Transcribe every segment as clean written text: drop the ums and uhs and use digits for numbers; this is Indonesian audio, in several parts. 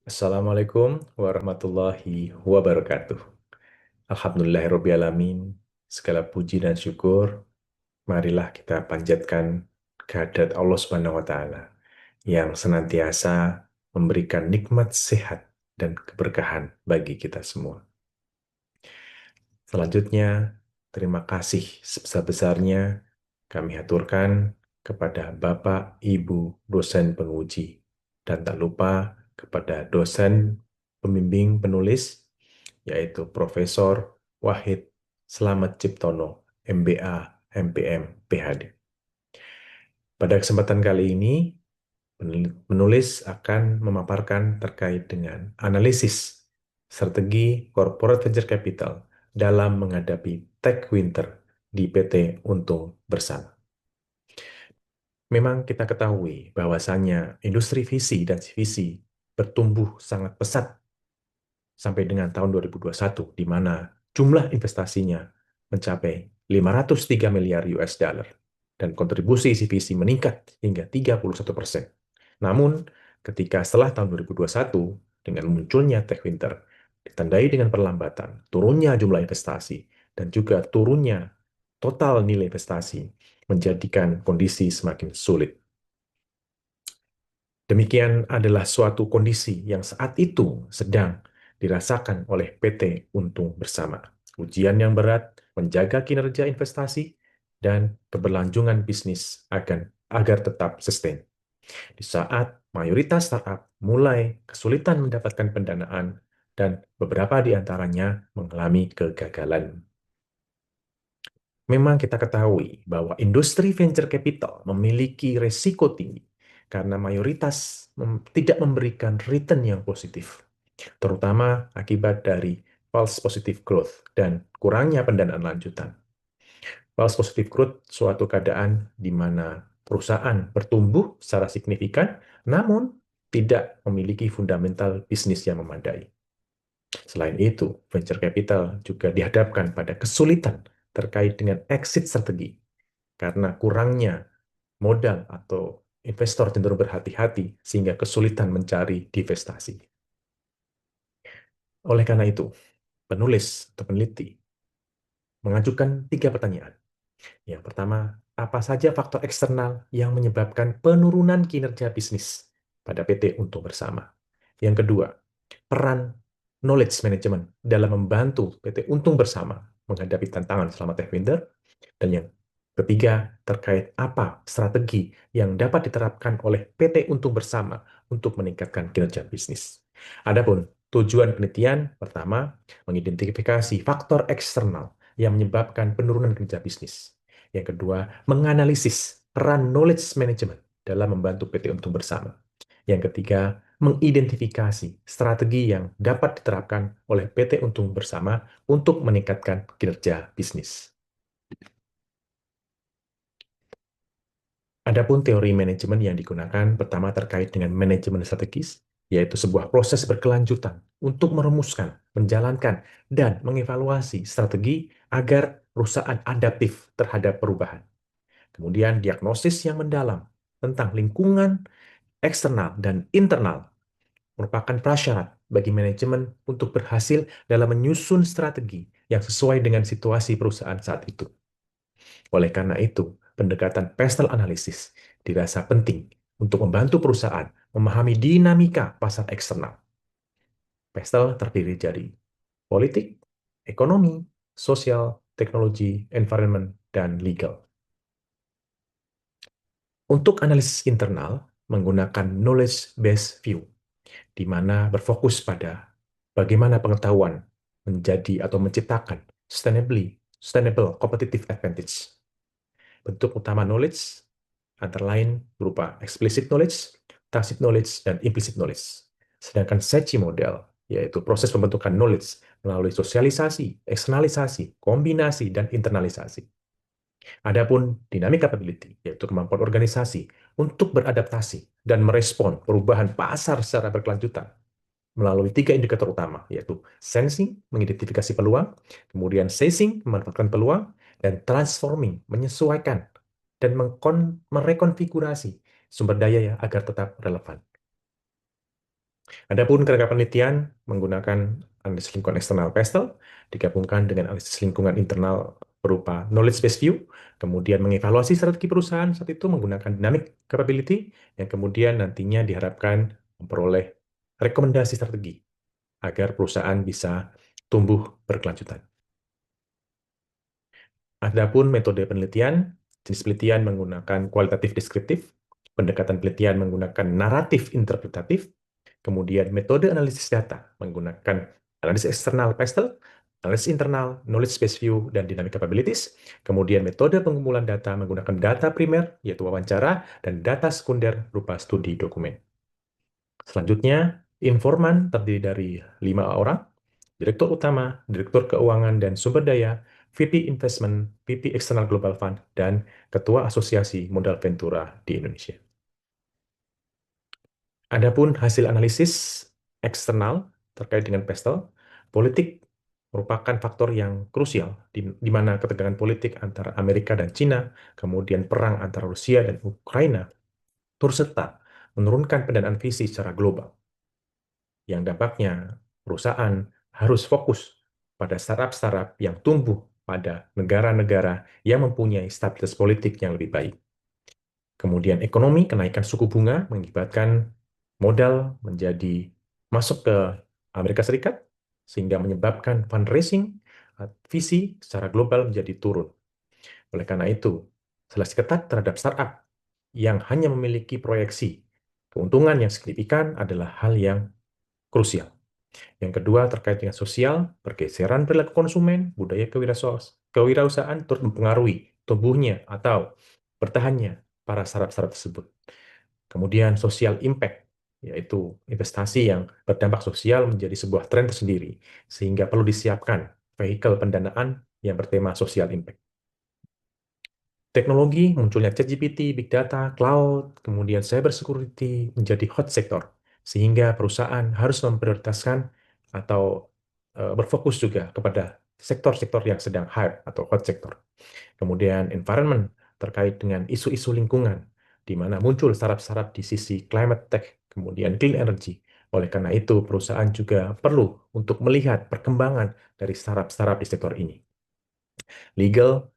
Assalamualaikum warahmatullahi wabarakatuh. Alhamdulillahirrabbilalamin. Segala puji dan syukur, marilah kita panjatkan kehadirat Allah Subhanahu wa Ta'ala yang senantiasa memberikan nikmat sehat dan keberkahan bagi kita semua. Selanjutnya, terima kasih sebesar-besarnya kami aturkan kepada Bapak, Ibu, dosen penguji, dan tak lupa kepada dosen pembimbing penulis, yaitu Profesor Wahid Slamet Ciptono, MBA, MPM, PhD. Pada kesempatan kali ini, penulis akan memaparkan terkait dengan analisis strategi corporate venture capital dalam menghadapi tech winter di PT Untung Bersama. Memang kita ketahui bahwasannya industri VC dan CVC bertumbuh sangat pesat sampai dengan tahun 2021, di mana jumlah investasinya mencapai 503 miliar US dollar dan kontribusi CVC meningkat hingga 31%. Namun, ketika setelah tahun 2021, dengan munculnya tech winter, ditandai dengan perlambatan, turunnya jumlah investasi, dan juga turunnya total nilai investasi, menjadikan kondisi semakin sulit. Demikian adalah suatu kondisi yang saat itu sedang dirasakan oleh PT Untung Bersama. Ujian yang berat menjaga kinerja investasi dan keberlanjutan bisnis agar tetap sustain. Di saat mayoritas startup mulai kesulitan mendapatkan pendanaan dan beberapa di antaranya mengalami kegagalan. Memang kita ketahui bahwa industri venture capital memiliki resiko tinggi karena mayoritas tidak memberikan return yang positif, terutama akibat dari false positive growth dan kurangnya pendanaan lanjutan. False positive growth suatu keadaan di mana perusahaan bertumbuh secara signifikan, namun tidak memiliki fundamental bisnis yang memadai. Selain itu, venture capital juga dihadapkan pada kesulitan terkait dengan exit strategi karena kurangnya modal atau investor cenderung berhati-hati sehingga kesulitan mencari divestasi. Oleh karena itu, penulis atau peneliti mengajukan 3 pertanyaan. Yang pertama, apa saja faktor eksternal yang menyebabkan penurunan kinerja bisnis pada PT Untung Bersama? Yang kedua, peran knowledge management dalam membantu PT Untung Bersama menghadapi tantangan selama tech winter. Dan yang ketiga, terkait apa strategi yang dapat diterapkan oleh PT Untung Bersama untuk meningkatkan kinerja bisnis. Adapun tujuan penelitian pertama, mengidentifikasi faktor eksternal yang menyebabkan penurunan kinerja bisnis. Yang kedua, menganalisis peran knowledge management dalam membantu PT Untung Bersama. Yang ketiga, mengidentifikasi strategi yang dapat diterapkan oleh PT Untung Bersama untuk meningkatkan kinerja bisnis. Adapun teori manajemen yang digunakan pertama terkait dengan manajemen strategis, yaitu sebuah proses berkelanjutan untuk merumuskan, menjalankan, dan mengevaluasi strategi agar perusahaan adaptif terhadap perubahan. Kemudian diagnosis yang mendalam tentang lingkungan eksternal dan internal merupakan prasyarat bagi manajemen untuk berhasil dalam menyusun strategi yang sesuai dengan situasi perusahaan saat itu. Oleh karena itu, pendekatan pestle analysis dirasa penting untuk membantu perusahaan memahami dinamika pasar eksternal. Pestle terdiri dari politik, ekonomi, sosial, teknologi, environment, dan legal. Untuk analisis internal, menggunakan knowledge-based view, di mana berfokus pada bagaimana pengetahuan menjadi atau menciptakan sustainable competitive advantage. Bentuk utama knowledge antara lain berupa explicit knowledge, tacit knowledge, dan implicit knowledge. Sedangkan SECI model, yaitu proses pembentukan knowledge melalui sosialisasi, eksternalisasi, kombinasi, dan internalisasi. Adapun dynamic capability, yaitu kemampuan organisasi untuk beradaptasi dan merespon perubahan pasar secara berkelanjutan melalui 3 indikator utama, yaitu sensing, mengidentifikasi peluang, kemudian seizing, memanfaatkan peluang, dan transforming, menyesuaikan, dan merekonfigurasi sumber daya ya agar tetap relevan. Adapun kerangka penelitian menggunakan analisis lingkungan eksternal PESTEL digabungkan dengan analisis lingkungan internal berupa knowledge based view, kemudian mengevaluasi strategi perusahaan saat itu menggunakan dynamic capability, yang kemudian nantinya diharapkan memperoleh rekomendasi strategi agar perusahaan bisa tumbuh berkelanjutan. Adapun metode penelitian, jenis penelitian menggunakan kualitatif deskriptif, pendekatan penelitian menggunakan naratif interpretatif, kemudian metode analisis data menggunakan analisis eksternal PESTEL, analisis internal, knowledge space view, dan dynamic capabilities, kemudian metode pengumpulan data menggunakan data primer, yaitu wawancara, dan data sekunder berupa studi dokumen. Selanjutnya, informan terdiri dari 5 orang, direktur utama, direktur keuangan dan sumber daya, VP Investment, VP External Global Fund, dan Ketua Asosiasi Modal Ventura di Indonesia. Adapun hasil analisis eksternal terkait dengan PESTEL, politik merupakan faktor yang krusial di mana ketegangan politik antara Amerika dan Cina, kemudian perang antara Rusia dan Ukraina, turut serta menurunkan pendanaan visi secara global, yang dampaknya perusahaan harus fokus pada startup-startup yang tumbuh pada negara-negara yang mempunyai stabilitas politik yang lebih baik. Kemudian ekonomi, kenaikan suku bunga mengakibatkan modal menjadi masuk ke Amerika Serikat, sehingga menyebabkan fundraising visi secara global menjadi turun. Oleh karena itu, seleksi ketat terhadap startup yang hanya memiliki proyeksi keuntungan yang signifikan adalah hal yang krusial. Yang kedua, terkait dengan sosial, pergeseran perilaku konsumen, budaya kewirausahaan turut mempengaruhi tumbuhnya atau bertahannya para startup-startup tersebut. Kemudian social impact, yaitu investasi yang berdampak sosial menjadi sebuah tren tersendiri, sehingga perlu disiapkan vehikel pendanaan yang bertema social impact. Teknologi, munculnya ChatGPT, Big Data, Cloud, kemudian cyber security menjadi hot sector, sehingga perusahaan harus memprioritaskan atau berfokus juga kepada sektor-sektor yang sedang hype atau hot sector. Kemudian environment terkait dengan isu-isu lingkungan, di mana muncul startup-startup di sisi climate tech, kemudian clean energy. Oleh karena itu, perusahaan juga perlu untuk melihat perkembangan dari startup-startup di sektor ini. Legal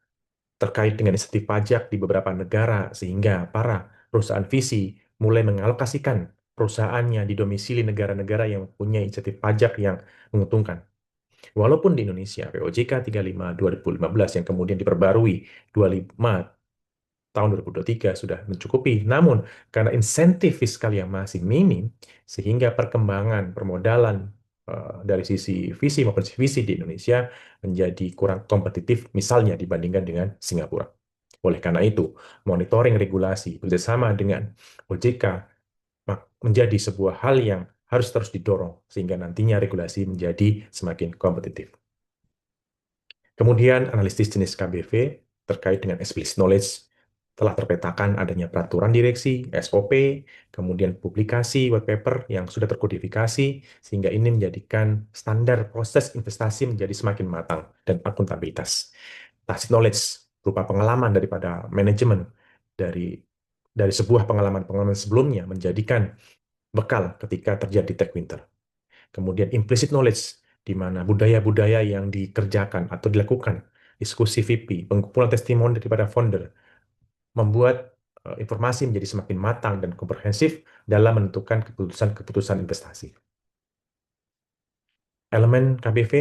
terkait dengan insentif pajak di beberapa negara, sehingga para perusahaan visi mulai mengalokasikan perusahaannya di domisili negara-negara yang punya insentif pajak yang menguntungkan. Walaupun di Indonesia, POJK 35 2015 yang kemudian diperbarui 25 tahun 2023 sudah mencukupi. Namun, karena insentif fiskal yang masih minim, sehingga perkembangan permodalan dari sisi visi maupun sisi visi di Indonesia menjadi kurang kompetitif, misalnya dibandingkan dengan Singapura. Oleh karena itu, monitoring regulasi bersama dengan OJK menjadi sebuah hal yang harus terus didorong, sehingga nantinya regulasi menjadi semakin kompetitif. Kemudian analisis jenis KBV terkait dengan explicit knowledge telah terpetakan adanya peraturan direksi, SOP, kemudian publikasi white paper yang sudah terkodifikasi, sehingga ini menjadikan standar proses investasi menjadi semakin matang dan akuntabilitas. Tacit knowledge berupa pengalaman daripada manajemen dari sebuah pengalaman-pengalaman sebelumnya menjadikan bekal ketika terjadi tech winter. Kemudian implicit knowledge, di mana budaya-budaya yang dikerjakan atau dilakukan, diskusi VP, pengumpulan testimoni daripada founder, membuat informasi menjadi semakin matang dan komprehensif dalam menentukan keputusan-keputusan investasi. Elemen KBV,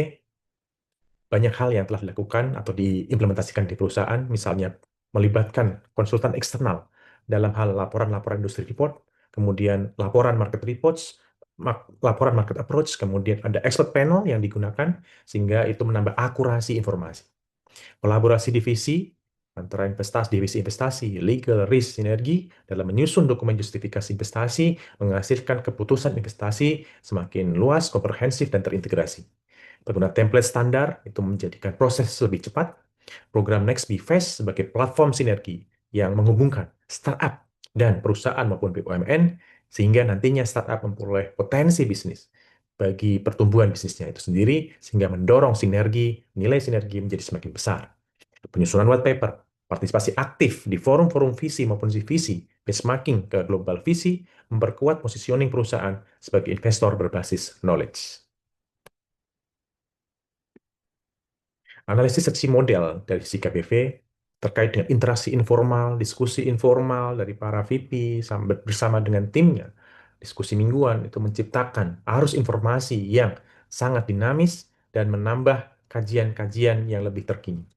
banyak hal yang telah dilakukan atau diimplementasikan di perusahaan, misalnya melibatkan konsultan eksternal dalam hal laporan-laporan industri report, kemudian laporan market reports, laporan market approach, kemudian ada expert panel yang digunakan sehingga itu menambah akurasi informasi. Kolaborasi divisi antara divisi investasi, legal, risk, sinergi dalam menyusun dokumen justifikasi investasi menghasilkan keputusan investasi semakin luas, komprehensif, dan terintegrasi. Penggunaan template standar itu menjadikan proses lebih cepat. Program Next Be Fast sebagai platform sinergi yang menghubungkan startup dan perusahaan maupun BUMN, sehingga nantinya startup memperoleh potensi bisnis bagi pertumbuhan bisnisnya itu sendiri, sehingga mendorong sinergi, nilai sinergi menjadi semakin besar. Penyusunan white paper, partisipasi aktif di forum-forum visi maupun visi benchmarking ke global visi, memperkuat positioning perusahaan sebagai investor berbasis knowledge. Analisis seksi model dari sisi KPV terkait dengan interaksi informal, diskusi informal dari para VP bersama dengan timnya, diskusi mingguan itu menciptakan arus informasi yang sangat dinamis dan menambah kajian-kajian yang lebih terkini.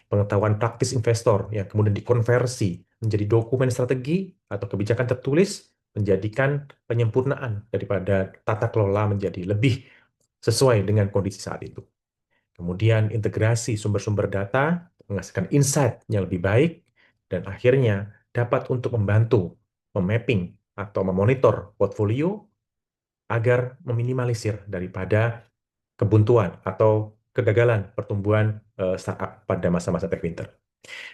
Pengetahuan praktis investor yang kemudian dikonversi menjadi dokumen strategi atau kebijakan tertulis menjadikan penyempurnaan daripada tata kelola menjadi lebih sesuai dengan kondisi saat itu. Kemudian integrasi sumber-sumber data menghasilkan insight yang lebih baik dan akhirnya dapat untuk membantu memapping atau memonitor portfolio agar meminimalisir daripada kebuntuan atau kegagalan pertumbuhan startup pada masa-masa tech winter.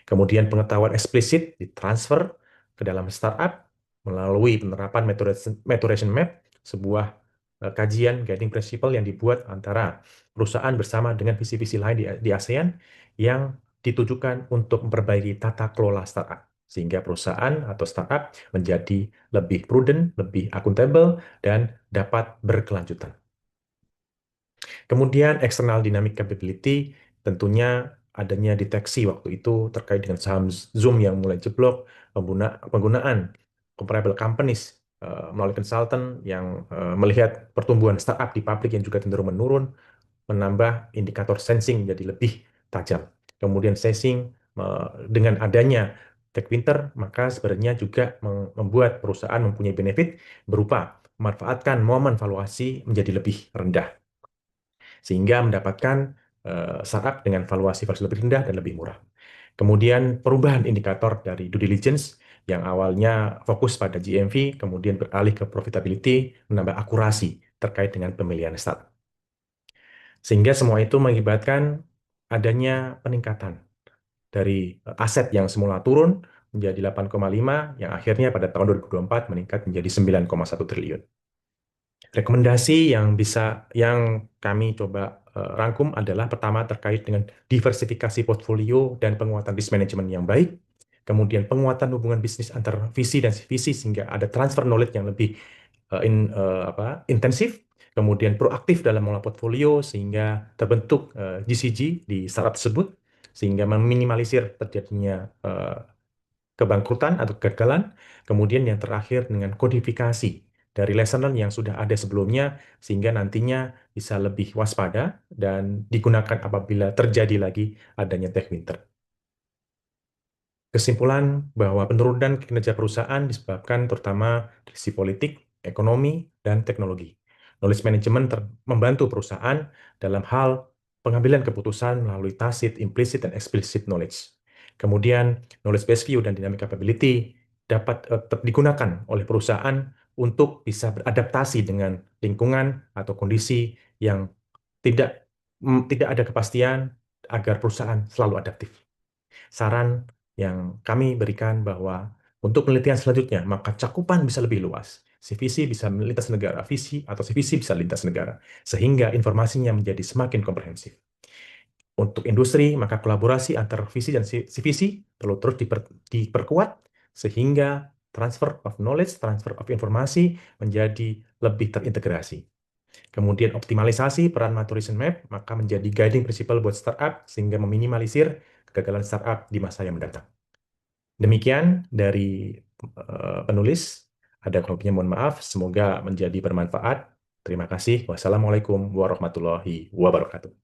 Kemudian pengetahuan eksplisit ditransfer ke dalam startup melalui penerapan maturation map, sebuah kajian guiding principle yang dibuat antara perusahaan bersama dengan visi-visi lain di ASEAN yang ditujukan untuk memperbaiki tata kelola startup sehingga perusahaan atau startup menjadi lebih prudent, lebih akuntabel, dan dapat berkelanjutan. Kemudian external dynamic capability tentunya adanya deteksi waktu itu terkait dengan saham Zoom yang mulai jeblok, penggunaan comparable companies melalui konsultan yang melihat pertumbuhan startup di pabrik yang juga cenderung menurun, menambah indikator sensing jadi lebih tajam. Kemudian sensing dengan adanya tech winter, maka sebenarnya juga membuat perusahaan mempunyai benefit berupa memanfaatkan momen valuasi menjadi lebih rendah sehingga mendapatkan startup dengan valuasi lebih rendah dan lebih murah. Kemudian perubahan indikator dari due diligence yang awalnya fokus pada GMV, kemudian beralih ke profitability, menambah akurasi terkait dengan pemilihan startup. Sehingga semua itu mengakibatkan adanya peningkatan dari aset yang semula turun menjadi 8,5 yang akhirnya pada tahun 2024 meningkat menjadi 9,1 triliun. Rekomendasi yang kami coba rangkum adalah pertama terkait dengan diversifikasi portfolio dan penguatan risk management yang baik, kemudian penguatan hubungan bisnis antar visi dan visi sehingga ada transfer knowledge yang lebih intensif, kemudian proaktif dalam mengelola portfolio sehingga terbentuk GCG di startup tersebut sehingga meminimalisir terjadinya kebangkrutan atau kegagalan. Kemudian yang terakhir dengan kodifikasi dari lesson learned yang sudah ada sebelumnya sehingga nantinya bisa lebih waspada dan digunakan apabila terjadi lagi adanya tech winter. Kesimpulan bahwa penurunan kinerja perusahaan disebabkan terutama dari sisi politik, ekonomi, dan teknologi. Knowledge management membantu perusahaan dalam hal pengambilan keputusan melalui tacit, implicit, dan explicit knowledge. Kemudian, knowledge-based view dan dynamic capability dapat digunakan oleh perusahaan untuk bisa beradaptasi dengan lingkungan atau kondisi yang tidak ada kepastian agar perusahaan selalu adaptif. Saran yang kami berikan bahwa untuk penelitian selanjutnya, maka cakupan bisa lebih luas. CVC bisa melintas negara, visi atau CVC bisa lintas negara, sehingga informasinya menjadi semakin komprehensif. Untuk industri, maka kolaborasi antar visi dan CVC perlu terus diperkuat, sehingga transfer of knowledge, transfer of informasi menjadi lebih terintegrasi. Kemudian optimalisasi peran maturation map, maka menjadi guiding principle buat startup, sehingga meminimalisir kegagalan startup di masa yang mendatang. Demikian dari penulis. Ada kurang mohon maaf. Semoga menjadi bermanfaat. Terima kasih. Wassalamualaikum warahmatullahi wabarakatuh.